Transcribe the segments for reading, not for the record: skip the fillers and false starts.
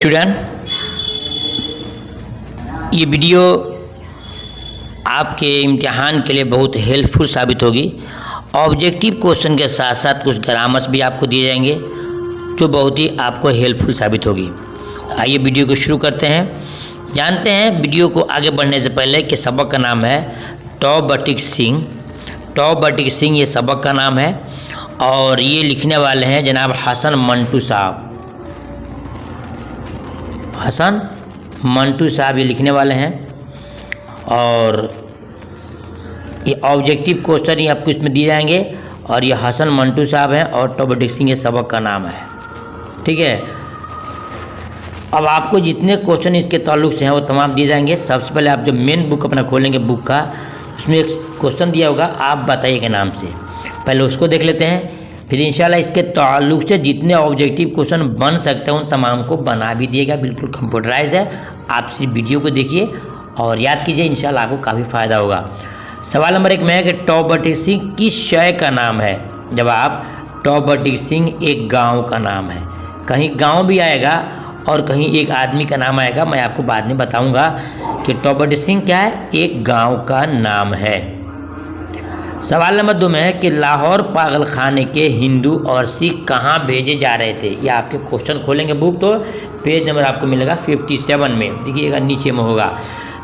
Student, ये video आपके इम्तिहान के लिए बहुत हेल्पफुल साबित होगी। ऑब्जेक्टिव क्वेश्चन के साथ साथ कुछ ग्रामर्स भी आपको दिए जाएंगे जो बहुत ही आपको हेल्पफुल साबित होगी। आइए वीडियो को शुरू करते हैं। जानते हैं वीडियो को आगे बढ़ने से पहले कि सबक का नाम है टॉ बटिक सिंह। टॉ बटिक सिंह ये सबक का नाम है और ये लिखने वाले हैं जनाब हसन मंटू साहब। हसन मंटू साहब ये लिखने वाले हैं और ये ऑब्जेक्टिव क्वेश्चन ही आपको इसमें दिए जाएंगे और ये हसन मंटू साहब हैं और टॉ बटिक सिंह ये सबक का नाम है। ठीक है, अब आपको जितने क्वेश्चन इसके ताल्लुक से हैं वो तमाम दिए जाएंगे। सबसे पहले आप जब मेन बुक अपना खोलेंगे बुक का, उसमें एक क्वेश्चन दिया होगा आप बताइए के नाम से, पहले उसको देख लेते हैं। फिर इंशाल्लाह इसके ताल्लुक से जितने ऑब्जेक्टिव क्वेश्चन बन सकते हैं उन तमाम को बना भी दिएगा। बिल्कुल कंप्यूटराइज है, आप सिर्फ वीडियो को देखिए और याद कीजिए, इंशाल्लाह आपको काफ़ी फ़ायदा होगा। सवाल नंबर 1 में है कि टॉ बटिक सिंह किस शय का नाम है। जवाब, टॉ बटिक सिंह एक गाँव का नाम है। कहीं गाँव भी आएगा और कहीं एक आदमी का नाम आएगा, मैं आपको बाद में बताऊँगा कि टॉ बटिक सिंह क्या है, एक गाँव का नाम है। सवाल नंबर 2 में है कि लाहौर पागल खाने के हिंदू और सिख कहाँ भेजे जा रहे थे। ये आपके क्वेश्चन खोलेंगे बुक तो पेज नंबर आपको मिलेगा 57 में, देखिएगा नीचे में होगा।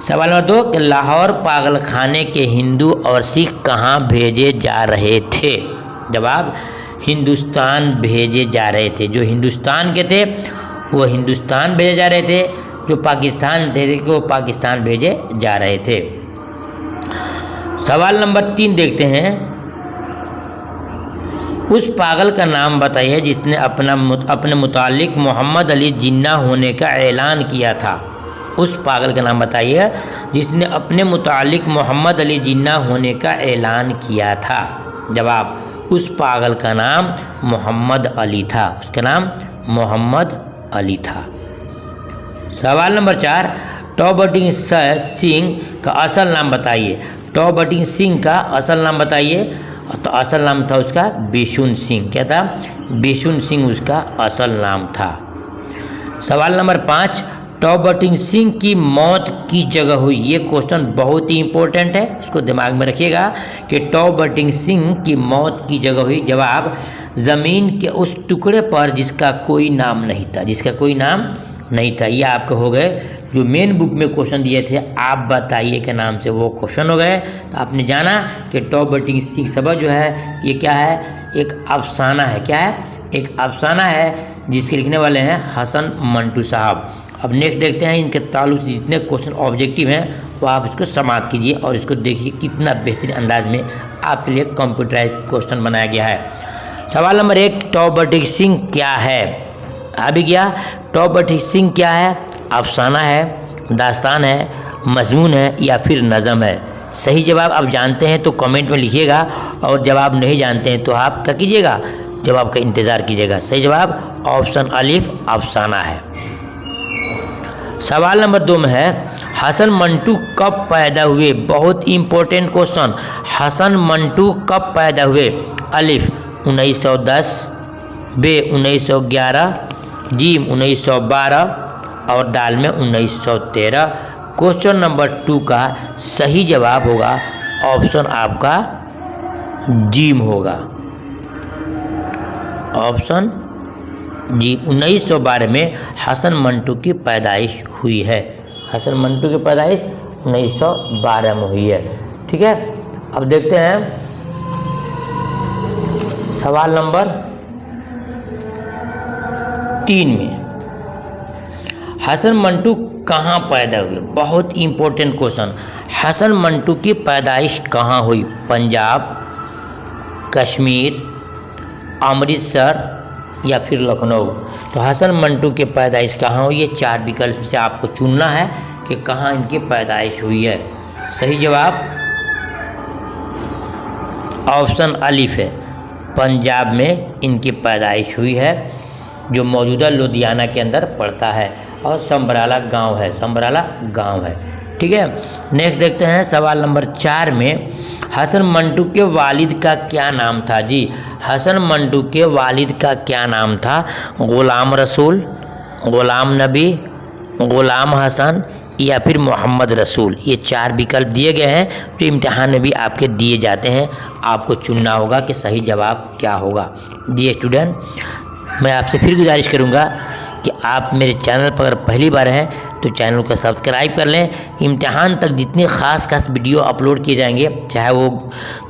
सवाल नंबर 2 कि लाहौर पागल खाने के हिंदू और सिख कहाँ भेजे जा रहे थे। जवाब, हिंदुस्तान भेजे जा रहे थे। जो हिंदुस्तान के थे वो हिंदुस्तान भेजे जा रहे थे, जो पाकिस्तान थे वो पाकिस्तान भेजे जा रहे थे। सवाल नंबर 3 देखते हैं, उस पागल का नाम बताइए जिसने अपने मुतालिक मोहम्मद अली जिन्ना होने का ऐलान किया था। उस पागल का नाम बताइए जिसने अपने मुतालिक मोहम्मद अली जिन्ना होने का ऐलान किया था। जवाब, उस पागल का नाम मोहम्मद अली था। उसका नाम मोहम्मद अली था। सवाल नंबर 4, टॉ बटिक सिंह का असल नाम बताइए। टॉ बटिक सिंह का असल नाम बताइए। तो असल नाम था उसका बिशुन सिंह। क्या था? बिशुन सिंह उसका असल नाम था। सवाल नंबर 5, टॉ बटिक सिंह की मौत किस जगह हुई। ये क्वेश्चन बहुत ही इंपॉर्टेंट है, इसको दिमाग में रखिएगा कि टॉ बटिक सिंह की मौत की जगह हुई। जवाब, ज़मीन के उस टुकड़े पर जिसका कोई नाम नहीं था। जिसका कोई नाम नहीं था। ये आपके हो गए जो मेन बुक में क्वेश्चन दिए थे आप बताइए के नाम से, वो क्वेश्चन हो गए। तो आपने जाना कि टॉ बटिक सिंह सबक जो है ये क्या है, एक अफसाना है। क्या है? एक अफसाना है जिसके लिखने वाले हैं हसन मंटू साहब। अब नेक्स्ट देखते हैं इनके ताल्लुक से जितने क्वेश्चन ऑब्जेक्टिव हैं वो आप इसको समाप्त कीजिए और इसको देखिए कितना बेहतरीन अंदाज में आपके लिए कंप्यूटराइज क्वेश्चन बनाया गया है। सवाल नंबर 1, टॉ बटिक सिंह क्या है। आ भी गया। टॉ बटिक सिंह क्या है? अफसाना है, दास्तान है, मजमून है या फिर नज़म है। सही जवाब आप जानते हैं तो कमेंट में लिखिएगा और जवाब नहीं जानते हैं तो आप क्या कीजिएगा, जवाब का इंतज़ार कीजिएगा। सही जवाब ऑप्शन अलिफ अफसाना है। सवाल नंबर 2 में है, हसन मंटू कब पैदा हुए। बहुत इंपॉर्टेंट क्वेश्चन। हसन मंटू कब पैदा हुए। अलिफ 1910, बे 1911, जीम 1912 और दाल में 1913। क्वेश्चन नंबर 2 का सही जवाब होगा ऑप्शन आपका जीम होगा। ऑप्शन जी, 1912 में हसन मंटू की पैदाइश हुई है। हसन मंटू की पैदाइश 1912 में हुई है। ठीक है, अब देखते हैं सवाल नंबर 3 में, हसन मंटू कहाँ पैदा हुए। बहुत इंपॉर्टेंट क्वेश्चन। हसन मंटू की पैदाइश कहाँ हुई। पंजाब, कश्मीर, अमृतसर या फिर लखनऊ। तो हसन मंटू की पैदाइश कहाँ हुई, ये 4 विकल्प से आपको चुनना है कि कहाँ इनकी पैदाइश हुई है। सही जवाब ऑप्शन अलिफ है, पंजाब में इनकी पैदाइश हुई है जो मौजूदा लुधियाना के अंदर पड़ता है और समबराला गांव है। समबराला गांव है। ठीक है, नेक्स्ट देखते हैं सवाल नंबर 4 में, हसन मंटू के वालिद का क्या नाम था। जी, हसन मंटू के वालिद का क्या नाम था। गुलाम रसूल, गुलाम नबी, गुलाम हसन या फिर मोहम्मद रसूल। ये 4 विकल्प दिए गए हैं जो इम्तिहान में भी आपके दिए जाते हैं। आपको चुनना होगा कि सही जवाब क्या होगा। जी स्टूडेंट, मैं आपसे फिर गुजारिश करूँगा कि आप मेरे चैनल पर अगर पहली बार हैं तो चैनल को सब्सक्राइब कर लें। इम्तिहान तक जितने खास वीडियो अपलोड किए जाएंगे, चाहे वो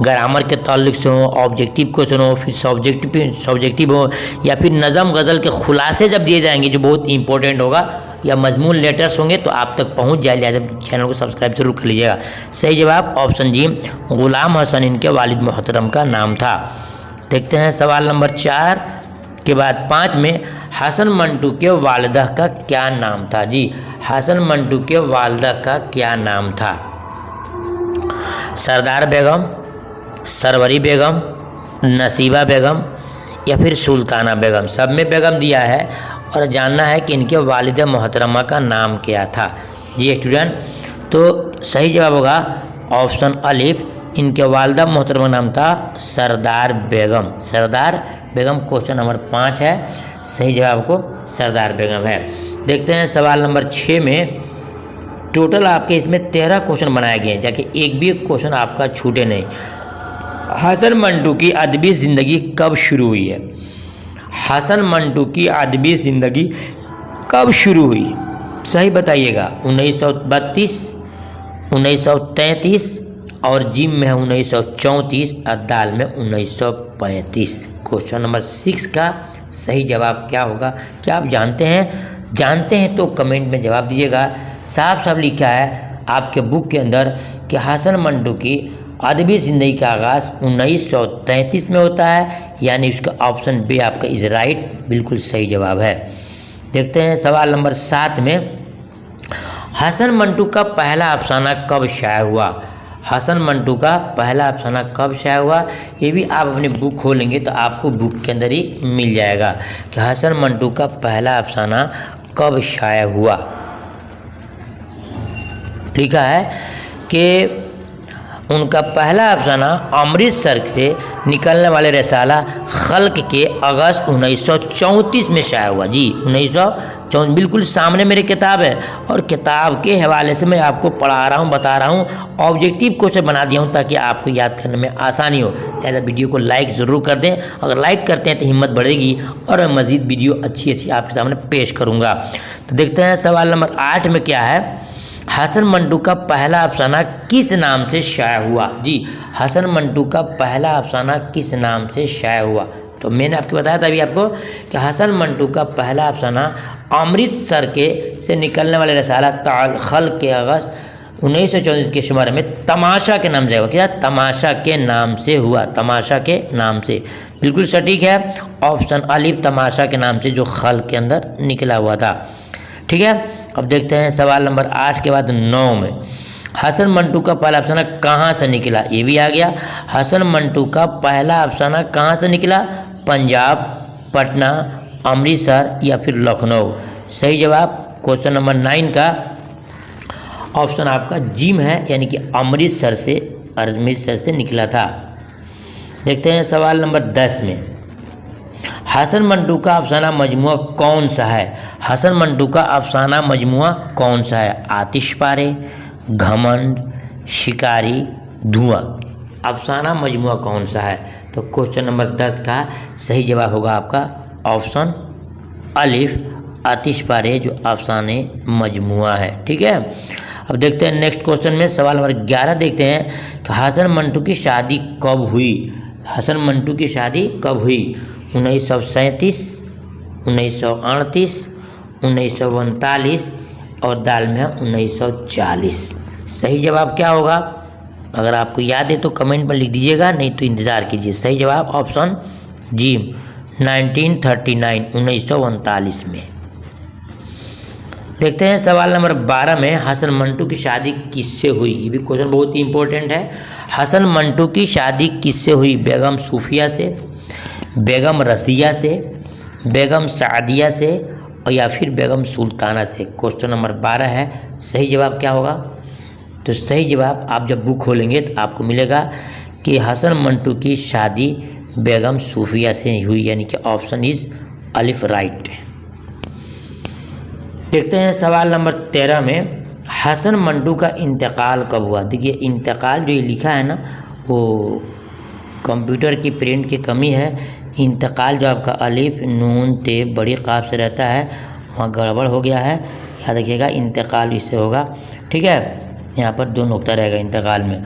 ग्रामर के ताल्लुक से हो, ऑब्जेक्टिव क्वेश्चन हो, फिर सब्जेक्टिव हो, या फिर नज़म गज़ल के खुलासे जब दिए जाएंगे जो बहुत इंपॉर्टेंट होगा, या मजमून लेटर्स होंगे, तो आप तक पहुंच जाए। लिहाजा चैनल को सब्सक्राइब जरूर कर लीजिएगा। सही जवाब ऑप्शन जी, गुलाम हसन इनके वालिद मोहतरम का नाम था। देखते हैं सवाल नंबर 4 के बाद 5 में, हसन मंटू के वालिदा का क्या नाम था। जी, हसन मंटू के वालिदा का क्या नाम था? सरदार बेगम, सरवरी बेगम, नसीबा बेगम या फिर सुल्ताना बेगम। सब में बेगम दिया है और जानना है कि इनके वालिदा मोहतरमा का नाम क्या था। जी स्टूडेंट, तो सही जवाब होगा ऑप्शन अलिफ, इनके वालिदा मोहतरमा नाम था सरदार बेगम। सरदार बेगम क्वेश्चन नंबर 5 है, सही जवाब को सरदार बेगम है। देखते हैं सवाल नंबर 6 में, टोटल आपके इसमें 13 क्वेश्चन बनाए गए हैं, जाके एक भी क्वेश्चन आपका छूटे नहीं। हसन मंटू की अदबी ज़िंदगी कब शुरू हुई है? हसन मंटू की अदबी ज़िंदगी कब शुरू हुई? सही बताइएगा। 1932, 1933 और जिम में है 1934 और दाल में 1935। क्वेश्चन नंबर 6 का सही जवाब क्या होगा? क्या आप जानते हैं? जानते हैं तो कमेंट में जवाब दीजिएगा। साफ साफ लिखा है आपके बुक के अंदर कि हसन मंटू की अदबी ज़िंदगी का आगाज़ 1933 में होता है, यानी उसका ऑप्शन बी आपका इज राइट, बिल्कुल सही जवाब है। देखते हैं सवाल नंबर 7 में, हसन मंटू का पहला अफसाना कब शाया हुआ? हसन मंटू का पहला अफसाना कब शाया हुआ? ये भी आप अपनी बुक खोलेंगे तो आपको बुक के अंदर ही मिल जाएगा कि हसन मंटू का पहला अफसाना कब शाया हुआ। लिखा है कि उनका पहला अफसाना अमृतसर से निकलने वाले रसाला खल्क के अगस्त 1934 में शाया हुआ। जी 1934, बिल्कुल सामने मेरी किताब है और किताब के हवाले से मैं आपको पढ़ा रहा हूँ, बता रहा हूँ, ऑब्जेक्टिव क्वेश्चन बना दिया हूँ ताकि आपको याद करने में आसानी हो। लिहाजा वीडियो को लाइक ज़रूर कर दें। अगर लाइक करते हैं तो हिम्मत बढ़ेगी और मैं मज़ीद वीडियो अच्छी आपके सामने पेश करूँगा। तो देखते हैं सवाल नंबर 8 में क्या है, हसन मंटू का पहला अफसाना किस नाम से शाया हुआ? जी, हसन मंटू का पहला अफसाना किस नाम से शाया हुआ? तो मैंने आपको बताया था अभी आपको कि हसन मंटू का पहला अफसाना अमृतसर के से निकलने वाले रसाला खल्क के अगस्त 1934 के शुमारे में तमाशा के नाम से हुआ। क्या? तमाशा के नाम से हुआ। तमाशा के नाम से, बिल्कुल सटीक है ऑप्शन अलिफ, तमाशा के नाम से जो खल्क के अंदर निकला हुआ था। ठीक है, अब देखते हैं सवाल नंबर 8 के बाद 9 में, हसन मंटू का पहला अफसाना कहाँ से निकला? ये भी आ गया। हसन मंटू का पहला अफसाना कहाँ से निकला? पंजाब, पटना, अमृतसर या फिर लखनऊ। सही जवाब क्वेश्चन नंबर 9 का ऑप्शन आपका जिम है, यानी कि अमृतसर से निकला था। देखते हैं सवाल नंबर 10 में, हसन मंटू का अफसाना मजमुआ कौन सा है? हसन मंटू का अफसाना मजमुआ कौन सा है? आतिशपारे, घमंड, शिकारी, धुआं। अफसाना मजमुआ कौन सा है? तो क्वेश्चन नंबर 10 का सही जवाब होगा आपका ऑप्शन अलिफ, आतिशपारे जो अफसाने मजमुआ है। ठीक है, अब देखते हैं नेक्स्ट क्वेश्चन में सवाल नंबर 11 देखते हैं कि हसन मंटू की शादी कब हुई? हसन मंटू की शादी कब हुई? 1937, 1938, 1939 और दाल में 1940। सही जवाब क्या होगा? अगर आपको याद है तो कमेंट में लिख दीजिएगा, नहीं तो इंतज़ार कीजिए। सही जवाब ऑप्शन जी 1939, 1939 में। देखते हैं सवाल नंबर 12 में, हसन मंटू की शादी किससे हुई? ये भी क्वेश्चन बहुत ही इंपॉर्टेंट है। हसन मंटू की शादी किससे हुई? बेगम सूफिया से, बेगम रसिया से, बेगम सादिया से और या फिर बेगम सुल्ताना से। क्वेश्चन नंबर 12 है, सही जवाब क्या होगा? तो सही जवाब आप जब बुक खोलेंगे तो आपको मिलेगा कि हसन मंटू की शादी बेगम सूफिया से हुई, यानी कि ऑप्शन इज अलिफ राइट। देखते हैं सवाल नंबर 13 में, हसन मंटू का इंतकाल कब हुआ। देखिए इंतकाल जो ये लिखा है ना, वो कंप्यूटर की प्रिंट की कमी है। इंतकाल जो आपका अलिफ नून ते बड़ी काफ से रहता है, वहाँ गड़बड़ हो गया है, याद रखिएगा। इंतकाल इससे होगा, ठीक है। यहाँ पर 2 नुक्ता रहेगा इंतकाल में।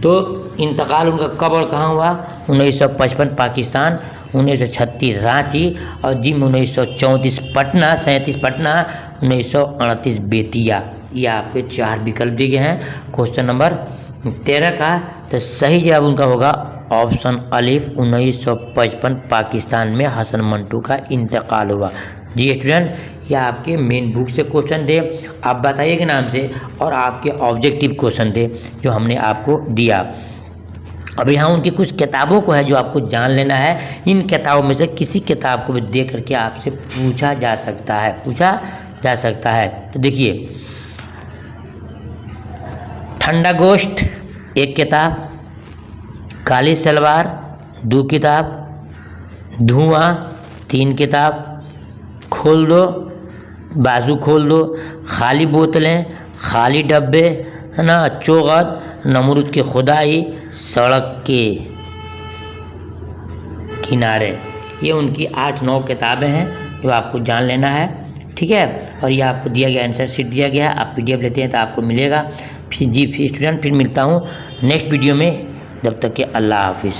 तो इंतकाल उनका कब और कहाँ हुआ? 1955 पाकिस्तान, 1936 रांची और जिम 1934 पटना, 37 पटना, 1938 बेतिया। ये आपके 4 विकल्प दिए गए हैं क्वेश्चन नंबर 13 का। तो सही जवाब उनका होगा ऑप्शन अलिफ, 1955 पाकिस्तान में हसन मंटू का इंतकाल हुआ। जी स्टूडेंट, यह आपके मेन बुक से क्वेश्चन थे, आप बताइए के नाम से, और आपके ऑब्जेक्टिव क्वेश्चन थे जो हमने आपको दिया। अब यहाँ उनकी कुछ किताबों को है जो आपको जान लेना है। इन किताबों में से किसी किताब को भी देख करके आपसे पूछा जा सकता है। तो देखिए, ठंडा गोश्त 1 किताब, काली सलवार 2 किताब, धुआं 3 किताब, खोल दो बाजू खोल दो, खाली बोतलें, खाली डब्बे, है ना, चोगत, नमरूद की खुदाई, सड़क के किनारे, ये उनकी 8-9 किताबें हैं जो आपको जान लेना है, ठीक है। और ये आपको दिया गया आंसर शीट दिया गया है, आप PDF लेते हैं तो आपको मिलेगा। फिर स्टूडेंट, फिर मिलता हूँ नेक्स्ट वीडियो में, जब तक कि अल्लाह हाफिज़।